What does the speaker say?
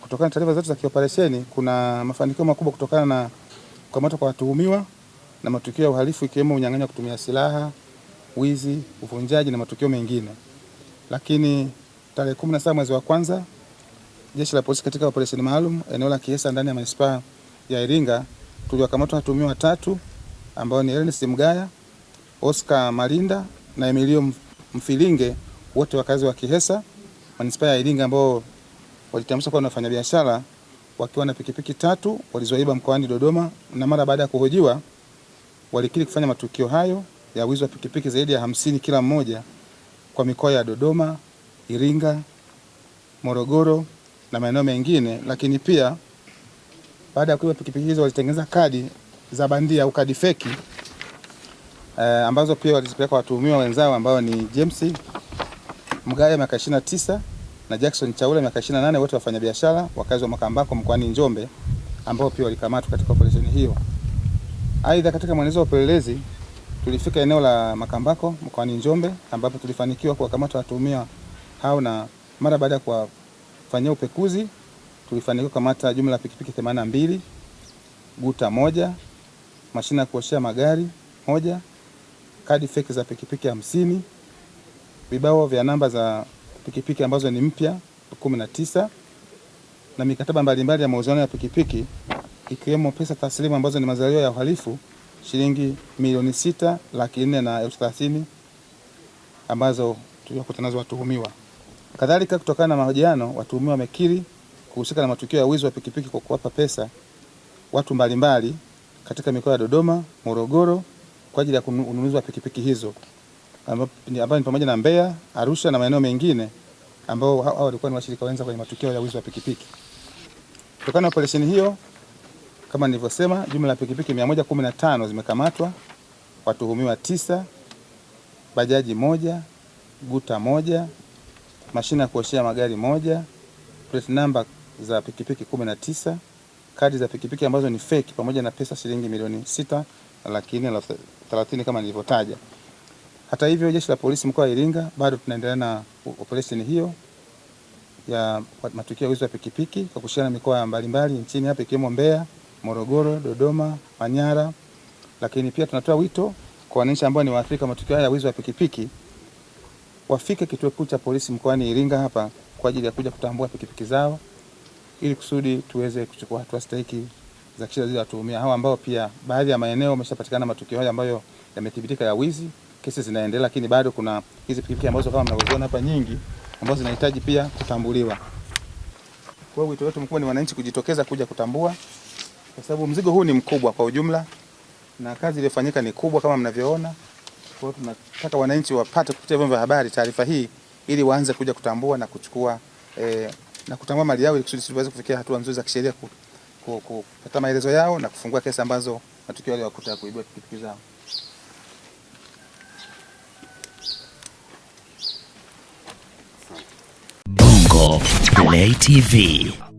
Kutokana na taarifa zetu za kioperesheni, kuna mafanikio makubwa kutokana na kukamatwa kwa watuhumiwa na matukio ya uhalifu ikiwemo unyang'anyi wa kutumia silaha, wizi, uvunjaji na matukio mengine. Lakini tarehe 17 mwezi wa kwanza, Jeshi la Polisi katika operesheni maalum eneo la Kiesa ndani ya manispaa ya Iringa tuliwakamata watuhumiwa watatu ambao ni Ernest Mgaya, Oscar Malinda na Emilio Mfilinge, wote wakazi wa Kiesa manispaa ya Iringa, ambao walitambulisha kuwa wanafanya biashara wakiwa na pikipiki tatu walizoiba mkoani Dodoma, na mara baada ya kuhojiwa walikiri kufanya matukio hayo ya wizi wa pikipiki zaidi ya 50 kila mmoja kwa mikoa ya Dodoma, Iringa, Morogoro na maeneo mengine. Lakini pia baada ya kuiba pikipiki hizo walitengeneza kadi za bandia au kadi feki ambazo pia walizipeleka watuhumiwa wenzao ambao ni James Mgaya miaka 29 na Jackson Chaula miaka 28, wote wafanyabiashara wakazi wa Makambako mkoani Njombe, ambao pia walikamatwa katika operesheni hiyo. Aidha, katika mwendelezo wa upelelezi tulifika eneo la Makambako mkoani Njombe ambapo tulifanikiwa kuwakamata watuhumiwa hao, na mara baada ya kuwafanyia upekuzi tulifanikiwa kukamata jumla ya pikipiki 82, guta moja, mashine ya kuoshea magari moja, kadi feki za pikipiki 50, vibao vya namba za pikipiki ambazo ni mpya 19 na mikataba mbalimbali ya mauziano ya pikipiki ikiwemo pesa taslimu ambazo ni mazalio ya uhalifu shilingi milioni 6,430,000 ambazo tulikuta nazo watuhumiwa. Kadhalika, kutokana na mahojiano, watuhumiwa wamekiri kuhusika na matukio ya wizi wa pikipiki kwa kuwapa pesa watu mbalimbali katika mikoa ya Dodoma, Morogoro kwa ajili ya ununuzi wa pikipiki hizo, ambao ni pamoja na Mbeya, Arusha na maeneo mengine, ambao hao walikuwa ni washirika wenza kwenye matukio ya wizi wa pikipiki. Kutokana na operesheni hiyo, kama nilivyosema, jumla ya pikipiki 115 zimekamatwa, watuhumiwa 9, bajaji moja, guta moja, mashine ya kuoshea magari moja, plate number za pikipiki 19, kadi za pikipiki ambazo ni fake pamoja na pesa shilingi milioni 6,430,000 kama nilivyotaja. Hata hivyo, Jeshi la Polisi mkoa wa Iringa bado tunaendelea na operesheni hiyo ya matukio ya wizi wa pikipiki kwa kushirikiana na mikoa mbalimbali nchini hapa ikiwemo Mbeya, Morogoro, Dodoma, Manyara. Lakini pia tunatoa wito kwa wananchi ambao ni waathirika matukio ya wizi wa pikipiki wafike kituo kikuu cha polisi mkoani Iringa hapa kwa ajili ya kuja kutambua pikipiki zao ili kusudi tuweze kuchukua hatua stahiki za kisheria dhidi ya watuhumiwa hao, ambao pia baadhi ya maeneo wameshapatikana matukio haya ambayo yamethibitika ya wizi. Kesi zinaendelea, lakini bado kuna hizi pikipiki ambazo kama mnavyoziona hapa nyingi ambazo zinahitaji pia kutambuliwa. Kwa hiyo wito wetu mkubwa ni wananchi kujitokeza kuja kutambua, kwa sababu mzigo huu ni mkubwa kwa ujumla na kazi iliyofanyika ni kubwa kama mnavyoona. Kwa hiyo tunataka wananchi wapate kupitia vyombo vya habari taarifa hii ili waanze kuja kutambua na kuchukua na kutambua mali yao ili kusudi tuweze kufikia hatua nzuri za kisheria kupata maelezo yao na kufungua kesi ambazo matukio yale wakuta kuibua pikipiki zao. Bongo Play TV.